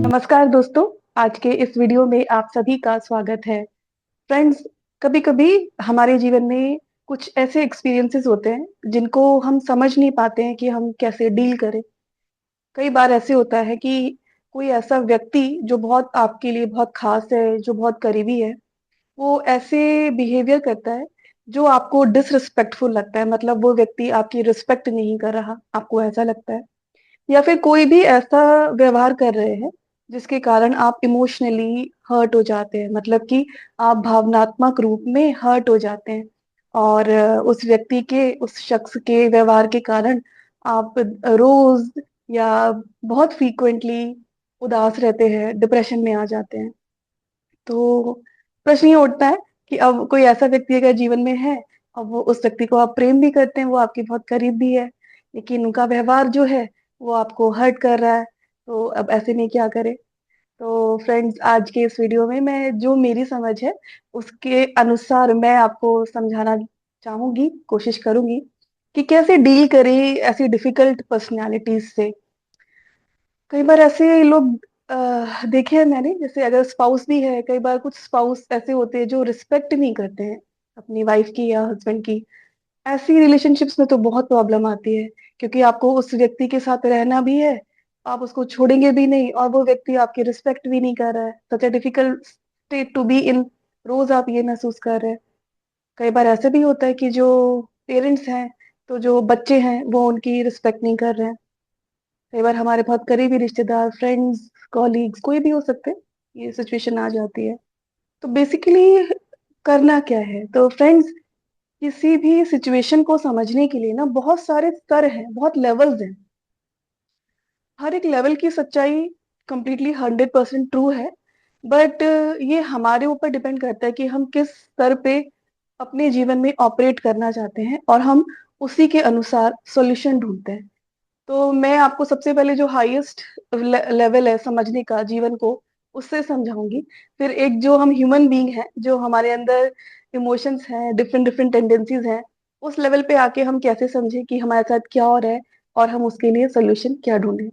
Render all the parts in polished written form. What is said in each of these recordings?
नमस्कार दोस्तों। आज के इस वीडियो में आप सभी का स्वागत है। फ्रेंड्स, कभी कभी हमारे जीवन में कुछ ऐसे एक्सपीरियंसेस होते हैं जिनको हम समझ नहीं पाते हैं कि हम कैसे डील करें। कई बार ऐसे होता है कि कोई ऐसा व्यक्ति जो बहुत आपके लिए बहुत खास है, जो बहुत करीबी है, वो ऐसे बिहेवियर करता है जो आपको डिसरिस्पेक्टफुल लगता है। मतलब वो व्यक्ति आपकी रिस्पेक्ट नहीं कर रहा, आपको ऐसा लगता है। या फिर कोई भी ऐसा व्यवहार कर रहे हैं जिसके कारण आप इमोशनली हर्ट हो जाते हैं, मतलब कि आप भावनात्मक रूप में हर्ट हो जाते हैं। और उस व्यक्ति के, उस शख्स के व्यवहार के कारण आप रोज या बहुत फ्रीक्वेंटली उदास रहते हैं, डिप्रेशन में आ जाते हैं। तो प्रश्न ये उठता है कि अब कोई ऐसा व्यक्ति अगर जीवन में है, अब वो उस व्यक्ति को आप प्रेम भी करते हैं, वो आपके बहुत करीब भी है, लेकिन उनका व्यवहार जो है वो आपको हर्ट कर रहा है। तो अब ऐसे में क्या करें? तो फ्रेंड्स, आज के इस वीडियो में मैं जो मेरी समझ है उसके अनुसार मैं आपको समझाना चाहूंगी, कोशिश करूंगी कि कैसे डील करें ऐसी डिफिकल्ट पर्सनालिटीज से। कई बार ऐसे लोग देखे हैं मैंने, जैसे अगर स्पाउस भी है, कई बार कुछ स्पाउस ऐसे होते हैं जो रिस्पेक्ट नहीं करते हैं अपनी वाइफ की या हस्बैंड की। ऐसी रिलेशनशिप्स में तो बहुत प्रॉब्लम आती है, क्योंकि आपको उस व्यक्ति के साथ रहना भी है, आप उसको छोड़ेंगे भी नहीं, और वो व्यक्ति आपकी रिस्पेक्ट भी नहीं कर रहा है। Such a difficult state to be in. रोज आप ये महसूस कर रहे हैं। कई बार ऐसे भी होता है कि जो पेरेंट्स हैं, तो जो बच्चे हैं वो उनकी रिस्पेक्ट नहीं कर रहे हैं। कई बार हमारे बहुत करीबी रिश्तेदार, फ्रेंड्स, कॉलीग्स, कोई भी हो सकते हैं, ये सिचुएशन आ जाती है। तो बेसिकली करना क्या है? तो फ्रेंड्स, किसी भी सिचुएशन को समझने के लिए ना बहुत सारे स्तर हैं, बहुत लेवल्स हैं। हर एक लेवल की सच्चाई कंप्लीटली 100% ट्रू है, बट ये हमारे ऊपर डिपेंड करता है कि हम किस स्तर पे अपने जीवन में ऑपरेट करना चाहते हैं, और हम उसी के अनुसार सॉल्यूशन ढूंढते हैं। तो मैं आपको सबसे पहले जो हाईएस्ट लेवल है समझने का जीवन को, उससे समझाऊंगी। फिर एक जो हम ह्यूमन बीइंग हैं, जो हमारे अंदर इमोशंस हैं, डिफरेंट डिफरेंट टेंडेंसीज हैं, उस लेवल पे आके हम कैसे समझें कि हमारे साथ क्या हो रहा है और हम उसके लिए सोल्यूशन क्या ढूंढें।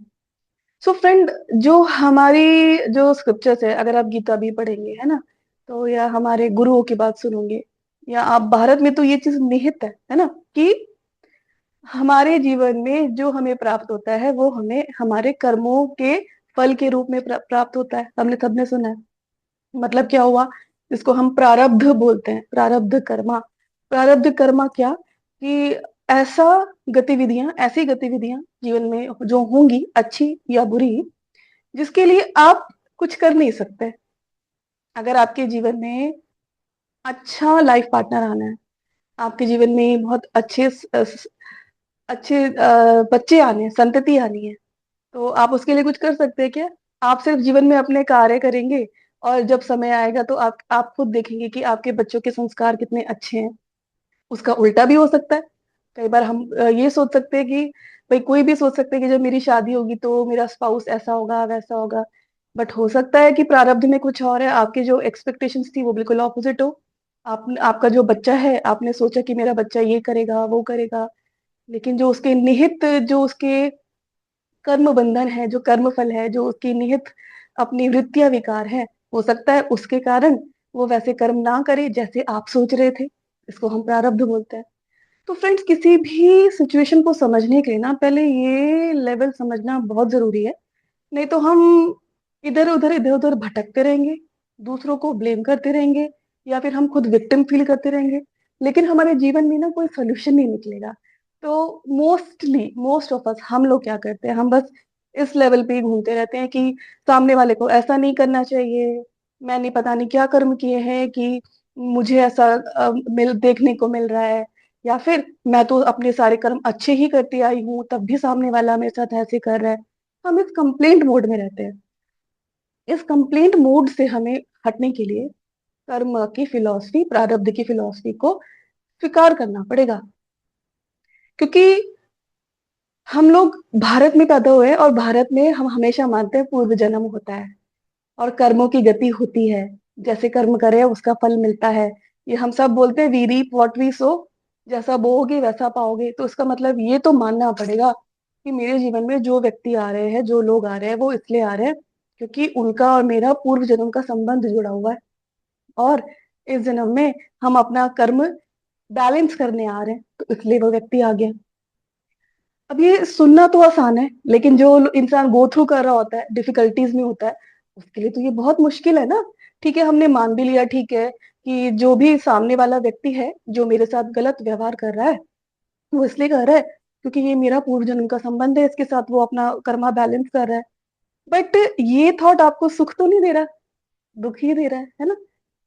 सो फ्रेंड, जो हमारी जो स्क्रिप्चर्स है, अगर आप गीता भी पढ़ेंगे, है ना, तो या हमारे गुरुओं की बात सुनोगे, या आप भारत में तो ये चीज निहित है ना, कि हमारे जीवन में जो हमें प्राप्त होता है वो हमें हमारे कर्मों के फल के रूप में प्राप्त होता है। हमने सबने सुना है। मतलब क्या हुआ? जिसको हम प्रारब्ध बोलते हैं, प्रारब्ध कर्मा। प्रारब्ध कर्मा क्या? कि ऐसा गतिविधियां, ऐसी गतिविधियां जीवन में जो होंगी, अच्छी या बुरी, जिसके लिए आप कुछ कर नहीं सकते। अगर आपके जीवन में अच्छा लाइफ पार्टनर आना है, आपके जीवन में बहुत अच्छे बच्चे आने हैं, संतति आनी है, तो आप उसके लिए कुछ कर सकते हैं क्या? आप सिर्फ जीवन में अपने कार्य करेंगे, और जब समय आएगा तो आप खुद देखेंगे कि आपके बच्चों के संस्कार कितने अच्छे हैं। उसका उल्टा भी हो सकता है। कई बार हम ये सोच सकते हैं कि भाई, कोई भी सोच सकते हैं कि जब मेरी शादी होगी तो मेरा स्पाउस ऐसा होगा, वैसा होगा। बट हो सकता है कि प्रारब्ध में कुछ और है, आपकी जो एक्सपेक्टेशंस थी वो बिल्कुल ऑपोजिट हो। आपका जो बच्चा है, आपने सोचा कि मेरा बच्चा ये करेगा, वो करेगा, लेकिन जो उसके निहित, जो उसके कर्म बंधन है, जो कर्म फल है, जो उसकी निहित अपनी वृत्तियां विकार है, हो सकता है उसके कारण वो वैसे कर्म ना करे जैसे आप सोच रहे थे। इसको हम प्रारब्ध बोलते हैं। तो फ्रेंड्स, किसी भी सिचुएशन को समझने के लिए ना पहले ये लेवल समझना बहुत जरूरी है। नहीं तो हम इधर उधर भटकते रहेंगे, दूसरों को ब्लेम करते रहेंगे, या फिर हम खुद विक्टिम फील करते रहेंगे, लेकिन हमारे जीवन में ना कोई सोल्यूशन नहीं निकलेगा। तो मोस्ट ऑफ अस, हम लोग क्या करते हैं, हम बस इस लेवल पे ही घूमते रहते हैं कि सामने वाले को ऐसा नहीं करना चाहिए, मैंने पता नहीं क्या कर्म किए हैं कि मुझे ऐसा देखने को मिल रहा है, या फिर मैं तो अपने सारे कर्म अच्छे ही करती आई हूँ, तब भी सामने वाला मेरे साथ ऐसे कर रहा है। हम इस कंप्लेंट मोड में रहते हैं। इस कंप्लेंट मोड से हमें हटने के लिए कर्म की फिलॉसफी, प्रारब्ध की फिलॉसफी को स्वीकार करना पड़ेगा। क्योंकि हम लोग भारत में पैदा हुए हैं और भारत में हम हमेशा मानते हैं पूर्व जन्म होता है और कर्मों की गति होती है। जैसे कर्म करे उसका फल मिलता है। ये हम सब बोलते हैं वी रीप व्हाट वी सो, जैसा बोओगे वैसा पाओगे। तो इसका मतलब ये तो मानना पड़ेगा कि मेरे जीवन में जो व्यक्ति आ रहे हैं, जो लोग आ रहे हैं, वो इसलिए आ रहे हैं क्योंकि उनका और मेरा पूर्व जन्म का संबंध जुड़ा हुआ है। और इस जन्म में हम अपना कर्म बैलेंस करने आ रहे हैं, तो इसलिए वो व्यक्ति आ गया। अब ये सुनना तो आसान है, लेकिन जो इंसान गो थ्रू कर रहा होता है, डिफिकल्टीज में होता है, उसके लिए तो ये बहुत मुश्किल है ना। ठीक है, हमने मान भी लिया, ठीक है, कि जो भी सामने वाला व्यक्ति है जो मेरे साथ गलत व्यवहार कर रहा है, वो इसलिए कर रहा है क्योंकि ये मेरा पूर्व जन्म का संबंध है, इसके साथ वो अपना कर्मा बैलेंस कर रहा है। बट ये थॉट आपको सुख तो नहीं दे रहा, दुख ही दे रहा है ना।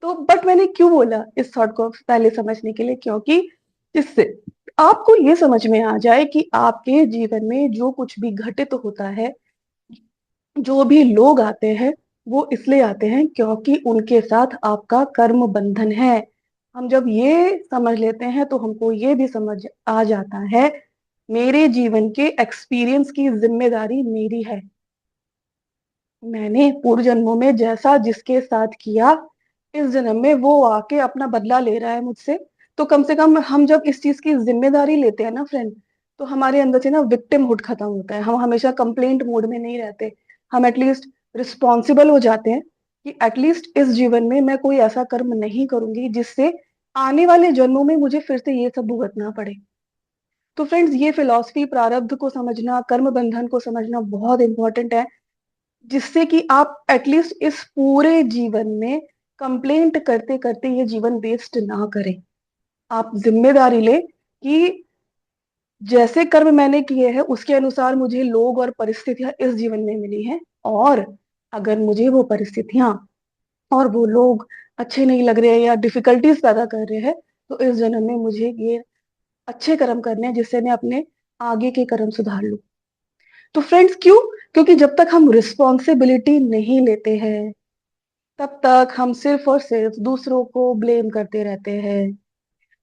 तो बट मैंने क्यों बोला इस थॉट को पहले समझने के लिए, क्योंकि इससे आपको ये समझ में आ जाए कि आपके जीवन में जो कुछ भी घटित होता है, जो भी लोग आते हैं, वो इसलिए आते हैं क्योंकि उनके साथ आपका कर्म बंधन है। हम जब ये समझ लेते हैं तो हमको ये भी समझ आ जाता है, मेरे जीवन के एक्सपीरियंस की जिम्मेदारी मेरी है। मैंने पूर्व जन्मों में जैसा जिसके साथ किया, इस जन्म में वो आके अपना बदला ले रहा है मुझसे। तो कम से कम हम जब इस चीज की जिम्मेदारी लेते हैं ना फ्रेंड, तो हमारे अंदर से ना विक्टिमहुड खत्म होता है। हम हमेशा कंप्लेंट मोड में नहीं रहते, हम एटलीस्ट रिस्पॉन्सिबल हो जाते हैं कि एटलीस्ट इस जीवन में मैं कोई ऐसा कर्म नहीं करूंगी जिससे आने वाले जन्मों में मुझे फिर से ये सब भुगतना पड़े। तो फ्रेंड्स, ये फिलॉसफी प्रारब्ध को समझना, कर्म बंधन को समझना बहुत इंपॉर्टेंट है, जिससे कि आप एटलीस्ट इस पूरे जीवन में कंप्लेंट करते करते ये जीवन वेस्ट ना करें। आप जिम्मेदारी ले कि जैसे कर्म मैंने किए हैं उसके अनुसार मुझे लोग और परिस्थितियां इस जीवन में मिली हैं, और अगर मुझे वो परिस्थितियां और वो लोग अच्छे नहीं लग रहे हैं या डिफिकल्टीज पैदा कर रहे हैं, तो इस जन्म में मुझे ये अच्छे कर्म करने हैं जिससे मैं अपने आगे के कर्म सुधार लूं। तो फ्रेंड्स, क्यों? क्योंकि जब तक हम रिस्पॉन्सिबिलिटी नहीं लेते हैं, तब तक हम सिर्फ और सिर्फ दूसरों को ब्लेम करते रहते हैं।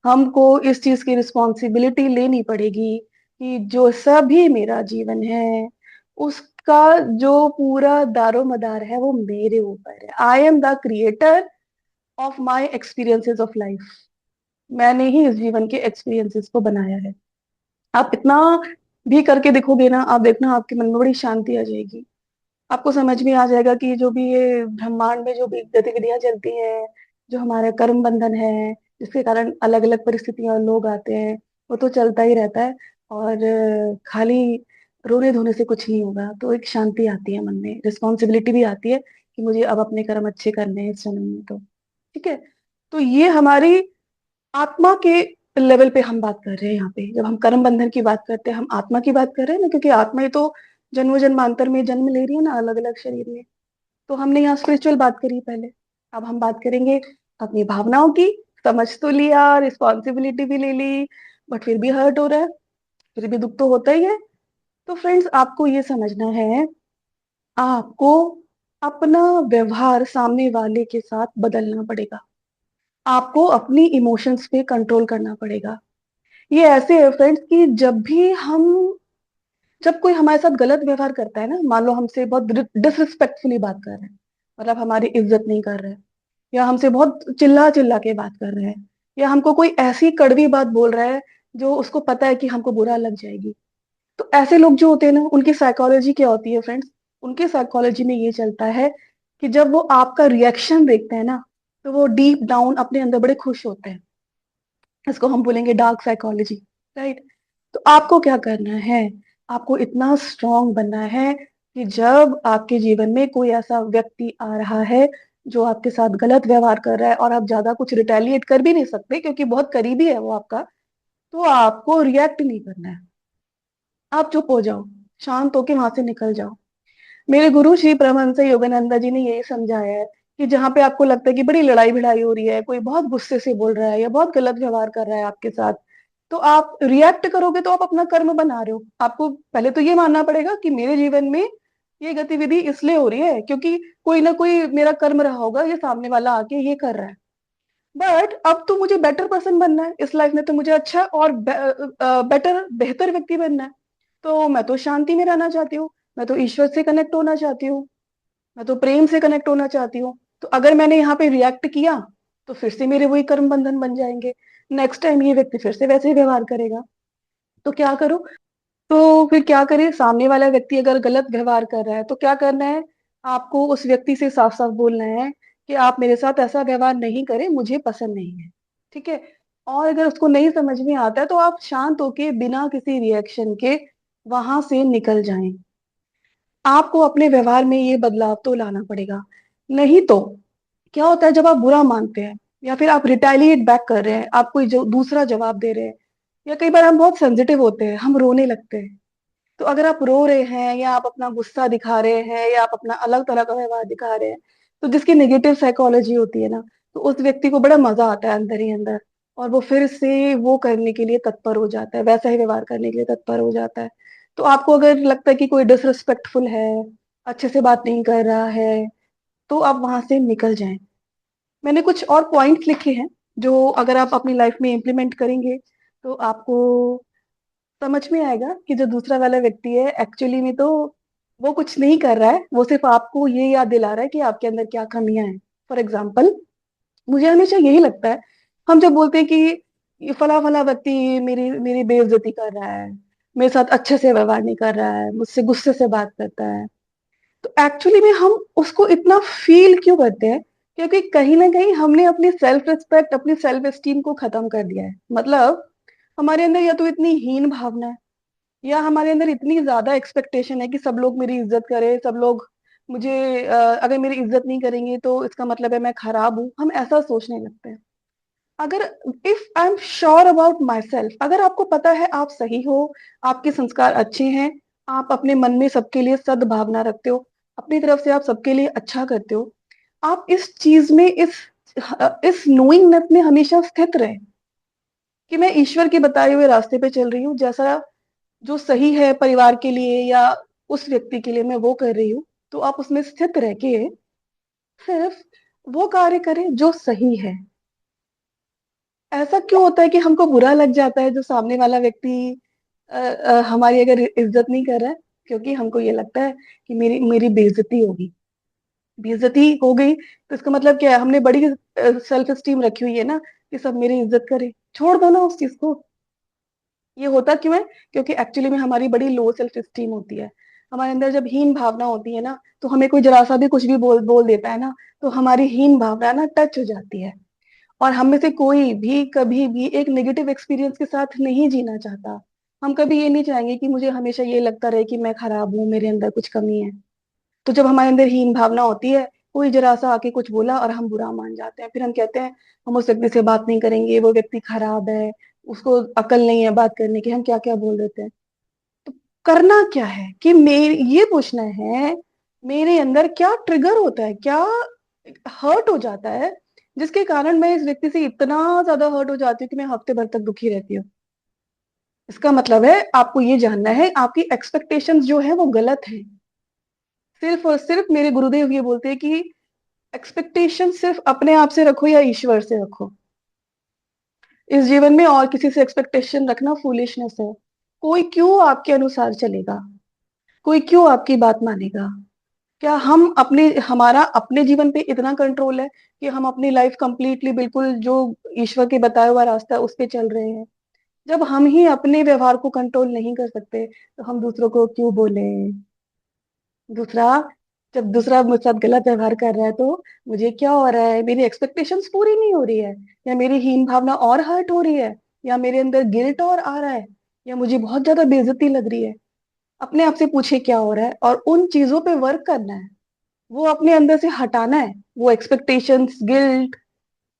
हमको इस चीज की रिस्पॉन्सिबिलिटी लेनी पड़ेगी कि जो सभी मेरा जीवन है, उसका जो पूरा दारोमदार है वो मेरे ऊपर है। I am the creator of my experiences of life. मैंने ही इस जीवन के एक्सपीरियंसेस को बनाया है। आप इतना भी करके देखोगे ना, आप देखना आपके मन में बड़ी शांति आ जाएगी। आपको समझ में आ जाएगा कि जो भी ये ब्रह्मांड में जो भी गतिविधियां चलती हैं, जो हमारा कर्म बंधन है, जिसके कारण अलग अलग परिस्थितियां और लोग आते हैं, वो तो चलता ही रहता है। और खाली रोने धोने से कुछ नहीं होगा। तो एक शांति आती है मन में, रिस्पॉन्सिबिलिटी भी आती है कि मुझे अब अपने कर्म अच्छे करने हैं इस जन्म में। तो ठीक है, तो ये हमारी आत्मा के लेवल पे हम बात कर रहे हैं। यहाँ पे जब हम कर्म बंधन की बात करते हैं, हम आत्मा की बात कर रहे हैं ना, क्योंकि आत्मा ही तो जन्म जन्मांतर में जन्म ले रही है ना, अलग अलग शरीर में। तो हमने यहाँ स्पिरिचुअल बात करी पहले, अब हम बात करेंगे अपनी भावनाओं की। समझ तो लिया, रिस्पॉन्सिबिलिटी भी ले ली, बट फिर भी हर्ट हो रहा है, फिर भी दुख तो होता ही है। तो फ्रेंड्स, आपको ये समझना है, आपको अपना व्यवहार सामने वाले के साथ बदलना पड़ेगा। आपको अपनी इमोशंस पे कंट्रोल करना पड़ेगा। ये ऐसे है फ्रेंड्स कि जब कोई हमारे साथ गलत व्यवहार करता है ना, मान लो हमसे बहुत डिसरिस्पेक्टफुली बात कर रहे हैं, मतलब हमारी इज्जत नहीं कर रहे हैं, या हमसे बहुत चिल्ला चिल्ला के बात कर रहे हैं, या हमको कोई ऐसी कड़वी बात बोल रहा है जो उसको पता है कि हमको बुरा लग जाएगी। तो ऐसे लोग जो होते हैं ना, उनकी साइकोलॉजी क्या होती है फ्रेंड्स? उनके साइकोलॉजी में ये चलता है कि जब वो आपका रिएक्शन देखते हैं ना, तो वो डीप डाउन अपने अंदर बड़े खुश होते हैं। इसको हम बोलेंगे डार्क साइकोलॉजी, राइट? तो आपको क्या करना है? आपको इतना स्ट्रांग बनना है कि जब आपके जीवन में कोई ऐसा व्यक्ति आ रहा है जो आपके साथ गलत व्यवहार कर रहा है, और आप ज्यादा कुछ रिटेलिएट कर भी नहीं सकते क्योंकि बहुत करीबी है वो आपका, तो आपको रिएक्ट नहीं करना है। आप चुप हो जाओ, शांत होके वहां से निकल जाओ। मेरे गुरु श्री परमहंस योगानंद जी ने यही समझाया है कि जहां पे आपको लगता है कि बड़ी लड़ाई भिड़ाई हो रही है, कोई बहुत गुस्से से बोल रहा है या बहुत गलत व्यवहार कर रहा है आपके साथ, तो आप रिएक्ट करोगे तो आप अपना कर्म बना रहे हो। आपको पहले तो ये मानना पड़ेगा कि मेरे जीवन में ये गतिविधि इसलिए हो रही है क्योंकि कोई ना कोई मेरा कर्म रहा होगा, ये सामने वाला आके ये कर रहा है। बट अब तो मुझे बेटर पर्सन बनना है इस लाइफ में, तो मुझे अच्छा और बेहतर व्यक्ति बनना है। तो मैं तो शांति में रहना चाहती हूँ, मैं तो ईश्वर से कनेक्ट होना चाहती हूँ, मैं तो प्रेम से कनेक्ट होना चाहती हूँ। तो अगर मैंने यहाँ पे रिएक्ट किया तो फिर से मेरे वही कर्म बंधन बन जाएंगे। नेक्स्ट टाइम ये व्यक्ति फिर से वैसे ही व्यवहार करेगा। तो क्या करूं? तो फिर क्या करें? सामने वाला व्यक्ति अगर गलत व्यवहार कर रहा है तो क्या करना है? आपको उस व्यक्ति से साफ साफ बोलना है कि आप मेरे साथ ऐसा व्यवहार नहीं करें, मुझे पसंद नहीं है। ठीक है? और अगर उसको नहीं समझ में आता है तो आप शांत होके बिना किसी रिएक्शन के वहां से निकल जाएं। आपको अपने व्यवहार में ये बदलाव तो लाना पड़ेगा। नहीं तो क्या होता है, जब आप बुरा मानते हैं या फिर आप रिटेलिएट बैक कर रहे हैं, आप कोई जो दूसरा जवाब दे रहे हैं, या कई बार हम बहुत सेंसिटिव होते हैं, हम रोने लगते हैं। तो अगर आप रो रहे हैं या आप अपना गुस्सा दिखा रहे हैं या आप अपना अलग तरह का व्यवहार दिखा रहे हैं, तो जिसकी नेगेटिव साइकोलॉजी होती है ना, तो उस व्यक्ति को बड़ा मजा आता है अंदर ही अंदर, और वो फिर से वो करने के लिए तत्पर हो जाता है, वैसा ही व्यवहार करने के लिए तत्पर हो जाता है। तो आपको अगर लगता है कि कोई डिसरिस्पेक्टफुल है, अच्छे से बात नहीं कर रहा है, तो आप वहां से निकल जाएं। मैंने कुछ और पॉइंट लिखे हैं जो अगर आप अपनी लाइफ में इम्प्लीमेंट करेंगे तो आपको समझ में आएगा कि जो दूसरा वाला व्यक्ति है एक्चुअली में तो वो कुछ नहीं कर रहा है, वो सिर्फ आपको ये याद दिला रहा है कि आपके अंदर क्या कमियां हैं। फॉर एग्जाम्पल, मुझे हमेशा यही लगता है, हम जब बोलते हैं कि ये फला फला व्यक्ति मेरी मेरी बेइज्जती कर रहा है, मेरे साथ अच्छे से व्यवहार नहीं कर रहा है, मुझसे गुस्से से बात करता है, तो एक्चुअली में हम उसको इतना फील क्यों करते हैं? क्योंकि कहीं ना कहीं हमने अपनी सेल्फ रिस्पेक्ट, अपनी सेल्फ एस्टीम को खत्म कर दिया है। मतलब हमारे अंदर या तो इतनी हीन भावना है, या हमारे अंदर इतनी ज्यादा एक्सपेक्टेशन है कि सब लोग मेरी इज्जत करें, सब लोग मुझे अगर मेरी इज्जत नहीं करेंगे तो इसका मतलब है मैं खराब हूं, हम ऐसा सोचने लगते हैं। अगर if I am sure about my self, अगर आपको पता है आप सही हो, आपके संस्कार अच्छे हैं, आप अपने मन में सबके लिए सद्भावना रखते हो, अपनी तरफ से आप सबके लिए अच्छा करते हो, आप इस चीज में इस नोइंगनेस में हमेशा स्थित रहे कि मैं ईश्वर के बताए हुए रास्ते पे चल रही हूँ, जैसा जो सही है परिवार के लिए या उस व्यक्ति के लिए मैं वो कर रही हूँ। तो आप उसमें स्थित रह के सिर्फ वो कार्य करें जो सही है। ऐसा क्यों होता है कि हमको बुरा लग जाता है जो सामने वाला व्यक्ति हमारी अगर इज्जत नहीं कर रहा है? क्योंकि हमको ये लगता है कि मेरी मेरी बेइज्जती होगी। बेइज्जती हो गई तो इसका मतलब क्या है? हमने बड़ी सेल्फ एस्टीम रखी हुई है ना, कि सब मेरी इज्जत करे। छोड़ दो ना उस चीज को। ये होता क्यों है? क्योंकि एक्चुअली में हमारी बड़ी लो सेल्फ एस्टीम होती है। हमारे अंदर जब हीन भावना होती है ना, तो हमें कोई जरा सा भी कुछ भी बोल बोल देता है ना, तो हमारी हीन भावना ना टच हो जाती है। और हम में से कोई भी कभी भी एक नेगेटिव एक्सपीरियंस के साथ नहीं जीना चाहता। हम कभी ये नहीं चाहेंगे कि मुझे हमेशा ये लगता रहे कि मैं खराब हूँ, मेरे अंदर कुछ कमी है। तो जब हमारे अंदर हीन भावना होती है, कोई जरा सा आके कुछ बोला और हम बुरा मान जाते हैं, फिर हम कहते हैं हम उस व्यक्ति से बात नहीं करेंगे, वो व्यक्ति खराब है, उसको अकल नहीं है बात करने की, हम क्या क्या बोल देते हैं। तो करना क्या है कि मेरे ये पूछना है, मेरे अंदर क्या ट्रिगर होता है, क्या हर्ट हो जाता है, जिसके कारण मैं इस व्यक्ति से इतना ज्यादा हर्ट हो जाती हूँ कि मैं हफ्ते भर तक दुखी रहती हूँ। इसका मतलब है आपको ये जानना है आपकी एक्सपेक्टेशंस जो है वो गलत है। सिर्फ और सिर्फ मेरे गुरुदेव ये बोलते हैं कि एक्सपेक्टेशन सिर्फ अपने आप से रखो या ईश्वर से रखो। इस जीवन में और किसी से एक्सपेक्टेशन रखना फूलिशनेस है। कोई क्यों आपके अनुसार चलेगा? कोई क्यों आपकी बात मानेगा? क्या हम अपने हमारा अपने जीवन पे इतना कंट्रोल है कि हम अपनी लाइफ कंप्लीटली बिल्कुल जो ईश्वर के बताया हुआ रास्ता है उस पे चल रहे हैं? जब हम ही अपने व्यवहार को कंट्रोल नहीं कर सकते तो हम दूसरों को क्यों बोले? दूसरा, जब दूसरा मुझसे साथ गलत व्यवहार कर रहा है तो मुझे क्या हो रहा है? मेरी एक्सपेक्टेशंस पूरी नहीं हो रही है, या मेरी हीन भावना और हर्ट हो रही है, या मेरे अंदर गिल्ट और आ रहा है, या मुझे बहुत ज्यादा बेइज्जती लग रही है? अपने आप से पूछे क्या हो रहा है और उन चीजों पे वर्क करना है। वो अपने अंदर से हटाना है, वो एक्सपेक्टेशंस, गिल्ट।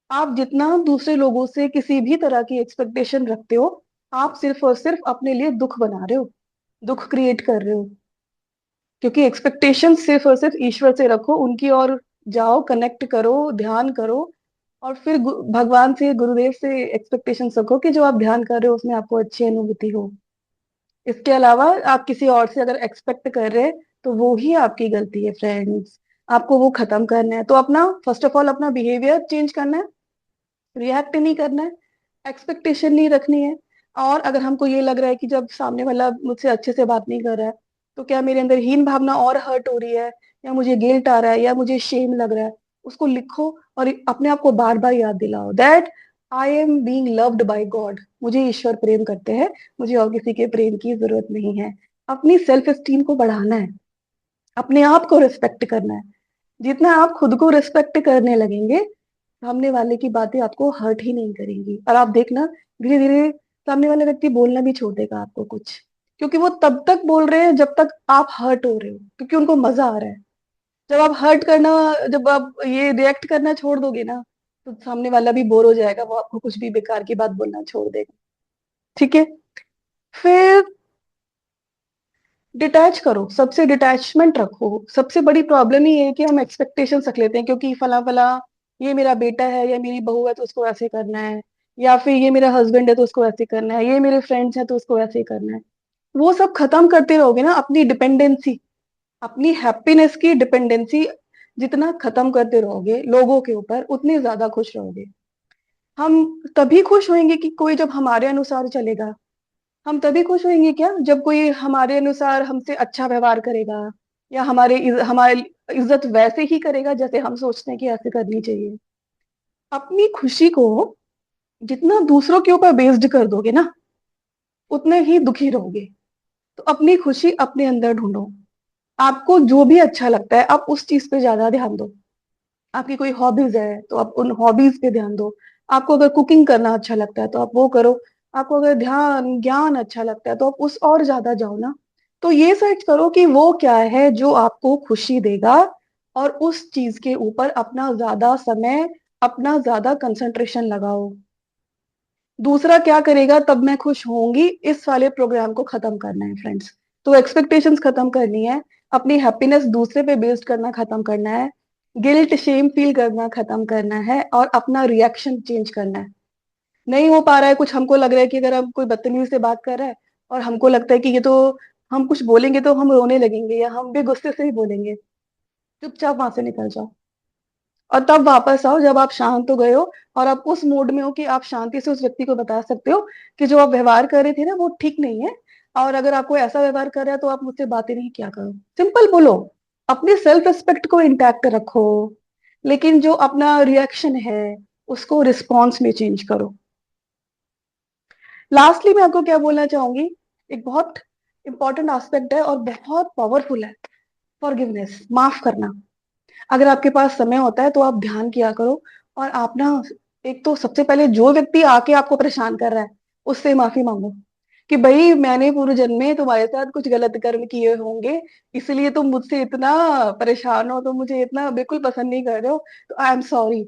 आप जितना दूसरे लोगों से किसी भी तरह की एक्सपेक्टेशन रखते हो, आप सिर्फ और सिर्फ अपने लिए दुख बना रहे हो, दुख क्रिएट कर रहे हो। क्योंकि एक्सपेक्टेशन सिर्फ और सिर्फ ईश्वर से रखो, उनकी ओर जाओ, कनेक्ट करो, ध्यान करो, और फिर भगवान से, गुरुदेव से एक्सपेक्टेशन रखो कि जो आप ध्यान कर रहे हो उसमें आपको अच्छी अनुभूति हो। इसके अलावा आप किसी और से अगर एक्सपेक्ट कर रहे हैं तो वो ही आपकी गलती है फ्रेंड्स। आपको वो खत्म करना है तो अपना फर्स्ट ऑफ ऑल अपना बिहेवियर चेंज करना है, रिएक्ट नहीं करना है, एक्सपेक्टेशन नहीं रखनी है। और अगर हमको ये लग रहा है कि जब सामने वाला मुझसे अच्छे से बात नहीं कर रहा है तो क्या मेरे अंदर हीन भावना और हर्ट हो रही है, या मुझे गिल्ट आ रहा है, या मुझे शेम लग रहा है, उसको लिखो और अपने आप को बार बार याद दिलाओ that I am being loved by God. मुझे ईश्वर प्रेम करते हैं, मुझे और किसी के प्रेम की जरूरत नहीं है। अपनी सेल्फ एस्टीम को बढ़ाना है, अपने आप को रिस्पेक्ट करना है। जितना आप खुद को रिस्पेक्ट करने लगेंगे, सामने वाले की बातें आपको हर्ट ही नहीं करेंगी। और आप देखना धीरे धीरे सामने वाला व्यक्ति बोलना भी छोड़ देगा आपको कुछ, क्योंकि वो तब तक बोल रहे हैं जब तक आप हर्ट हो रहे हो, क्योंकि उनको मजा आ रहा है। जब आप हर्ट करना, जब आप ये रिएक्ट करना छोड़ दोगे ना, तो सामने वाला भी बोर हो जाएगा, वो आपको कुछ भी बेकार की बात बोलना छोड़ देगा। ठीक है। फिर डिटैच करो, सबसे डिटैचमेंट रखो। सबसे बड़ी प्रॉब्लम ही है कि हम एक्सपेक्टेशंस रख लेते हैं, क्योंकि फला फला ये मेरा बेटा है या मेरी बहू है तो उसको ऐसे करना है, या फिर ये मेरा हस्बैंड है तो उसको ऐसे करना है, ये मेरे फ्रेंड्स हैं तो उसको ऐसे करना है। वो सब खत्म करते रहोगे ना, अपनी डिपेंडेंसी, अपनी हैप्पीनेस की डिपेंडेंसी जितना खत्म करते रहोगे लोगों के ऊपर, उतने ज्यादा खुश रहोगे। हम तभी खुश होंगे कि कोई जब हमारे अनुसार चलेगा। हम तभी खुश होंगे क्या, जब कोई हमारे अनुसार हमसे अच्छा व्यवहार करेगा, या हमारी इज्जत वैसे ही करेगा जैसे हम सोचते हैं कि ऐसे करनी चाहिए। अपनी खुशी को जितना दूसरों के ऊपर बेस्ड कर दोगे ना, उतने ही दुखी रहोगे। तो अपनी खुशी अपने अंदर ढूंढो। आपको जो भी अच्छा लगता है आप उस चीज पे ज्यादा ध्यान दो। आपकी कोई हॉबीज है तो आप उन हॉबीज पे ध्यान दो। आपको अगर कुकिंग करना अच्छा लगता है तो आप वो करो। आपको अगर ध्यान ज्ञान अच्छा लगता है तो आप उस और ज्यादा जाओ ना। तो ये सर्च करो कि वो क्या है जो आपको खुशी देगा, और उस चीज के ऊपर अपना ज्यादा समय, अपना ज्यादा कंसंट्रेशन लगाओ। दूसरा क्या करेगा तब मैं खुश होंगी, इस वाले प्रोग्राम को खत्म करना है फ्रेंड्स। तो एक्सपेक्टेशंस खत्म करनी है, अपनी हैप्पीनेस दूसरे पे बेस्ड करना खत्म करना है, गिल्ट शेम फील करना खत्म करना है, और अपना रिएक्शन चेंज करना है। नहीं हो पा रहा है कुछ, हमको लग रहा है कि अगर हम कोई बदतमीजी से बात कर रहा है और हमको लगता है कि ये तो, हम कुछ बोलेंगे तो हम रोने लगेंगे या हम भी गुस्से से ही बोलेंगे, चुपचाप वहां से निकल जाओ। और तब वापस आओ जब आप शांत हो गए हो, और आप उस मूड में हो कि आप शांति से उस व्यक्ति को बता सकते हो कि जो आप व्यवहार कर रहे थे ना वो ठीक नहीं है, और अगर आपको ऐसा व्यवहार कर रहा है तो आप मुझसे बातें नहीं किया करो। सिंपल बोलो। अपनी सेल्फ रिस्पेक्ट को इंटैक्ट रखो, लेकिन जो अपना रिएक्शन है उसको रिस्पॉन्स में चेंज करो। लास्टली मैं आपको क्या बोलना चाहूंगी, एक बहुत इंपॉर्टेंट एस्पेक्ट है और बहुत पावरफुल है, फॉरगिवनेस, माफ करना। अगर आपके पास समय होता है तो आप ध्यान किया करो, और आप ना, एक तो सबसे पहले जो व्यक्ति आके आपको परेशान कर रहा है उससे माफी मांगो कि भाई मैंने पूर्व जन्म में तुम्हारे साथ कुछ गलत कर्म किए होंगे, इसलिए तुम मुझसे इतना परेशान हो, तुम मुझे इतना बिल्कुल पसंद नहीं कर रहे हो, तो आई एम सॉरी।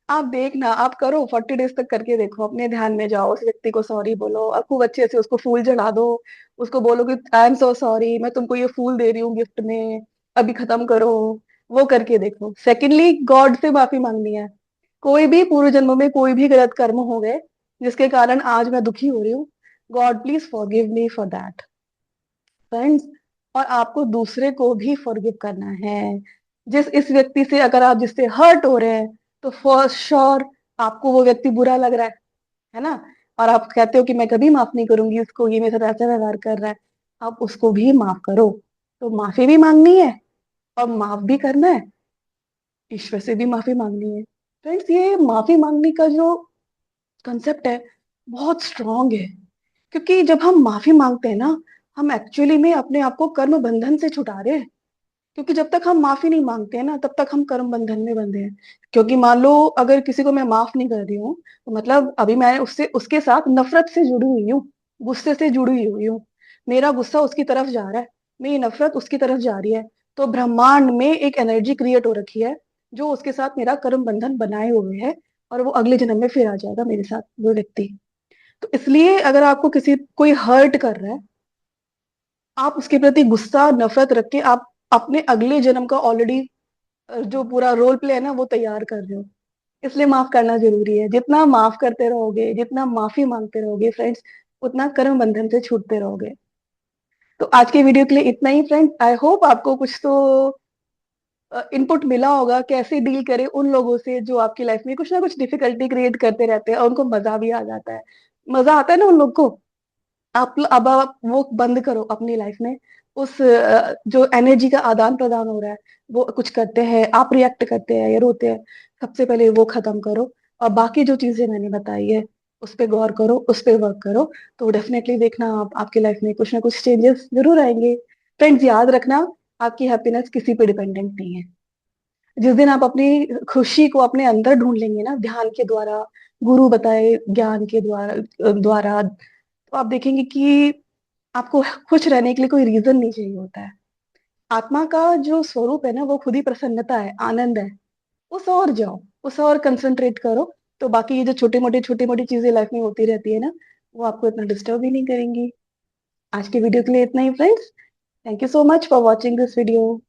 आप देखना, आप करो 40 डेज तक करके देखो, अपने ध्यान में जाओ, उस व्यक्ति को सॉरी बोलो, और खूब अच्छे से उसको फूल चढ़ा दो। उसको बोलो कि आई एम सो सॉरी, मैं तुमको ये फूल दे रही हूँ गिफ्ट में, अभी खत्म करो। वो करके देखो। सेकेंडली, गॉड से माफी मांगनी है। कोई भी पूर्व जन्म में कोई भी गलत कर्म हो गए जिसके कारण आज मैं दुखी हो रही हूँ, God please forgive me for that friends. और आपको दूसरे को भी फॉरगिव करना है। जिस इस व्यक्ति से अगर आप जिससे हर्ट हो रहे हैं, तो फॉर श्योर आपको वो व्यक्ति बुरा लग रहा है ना, और आप कहते हो कि मैं कभी माफ नहीं करूंगी उसको, ये मेरे साथ ऐसा व्यवहार कर रहा है। आप उसको भी माफ करो। तो माफी भी मांगनी है और माफ भी करना है, ईश्वर से भी माफी मांगनी है। फ्रेंड्स, ये माफी मांगने का जो कंसेप्ट है बहुत स्ट्रांग है, क्योंकि जब हम माफी मांगते हैं ना, हम एक्चुअली में अपने आप को कर्म बंधन से छुटा रहे हैं। क्योंकि जब तक हम माफी नहीं मांगते हैं ना, तब तक हम कर्म बंधन में बंधे हैं। क्योंकि मान लो अगर किसी को मैं माफ नहीं कर रही हूँ, तो मतलब अभी मैं उससे उसके साथ नफरत से जुड़ी हुई हूँ, गुस्से से जुड़ी हुई हूँ। मेरा गुस्सा उसकी तरफ जा रहा है, मेरी नफरत उसकी तरफ जा रही है। तो ब्रह्मांड में एक एनर्जी क्रिएट हो रखी है जो उसके साथ मेरा कर्म बंधन बनाए हुए है, और वो अगले जन्म में फिर आ जाएगा मेरे साथ वो व्यक्ति। तो इसलिए अगर आपको किसी कोई हर्ट कर रहा है, आप उसके प्रति गुस्सा नफरत रख के आप अपने अगले जन्म का ऑलरेडी जो पूरा रोल प्ले है ना वो तैयार कर रहे हो। इसलिए माफ करना जरूरी है। जितना माफ करते रहोगे, जितना माफी मांगते रहोगे फ्रेंड्स, उतना कर्म बंधन से छूटते रहोगे। तो आज के वीडियो के लिए इतना ही फ्रेंड। आई होप आपको कुछ तो इनपुट मिला होगा, कैसे डील करें उन लोगों से जो आपकी लाइफ में कुछ ना कुछ डिफिकल्टी क्रिएट करते रहते हैं और उनको मजा भी आ जाता है। मजा आता है ना उन लोग को। अब आप वो बंद करो अपनी लाइफ में। उस जो एनर्जी का आदान प्रदान हो रहा है, वो कुछ करते हैं, आप रिएक्ट करते हैं या रोते हैं, सबसे पहले वो खत्म करो। और बाकी जो चीजें मैंने बताई है उस पे गौर करो, उस पे वर्क करो। तो डेफिनेटली देखना आप आपकी लाइफ में कुछ ना कुछ चेंजेस जरूर आएंगे। फ्रेंड्स, याद रखना, आपकी हैप्पीनेस किसी पे डिपेंडेंट नहीं है। जिस दिन आप अपनी खुशी को अपने अंदर ढूंढ लेंगे ना, ध्यान के द्वारा, गुरु बताए ज्ञान के द्वारा, तो आप देखेंगे कि आपको खुश रहने के लिए कोई रीजन नहीं चाहिए होता है। आत्मा का जो स्वरूप है ना, वो खुद ही प्रसन्नता है, आनंद है। उस और जाओ, उस और कंसंट्रेट करो। तो बाकी ये जो छोटी मोटी चीजें लाइफ में होती रहती है ना, वो आपको इतना डिस्टर्ब ही नहीं करेंगी। आज के वीडियो के लिए इतना ही friends. Thank you so much for watching this video.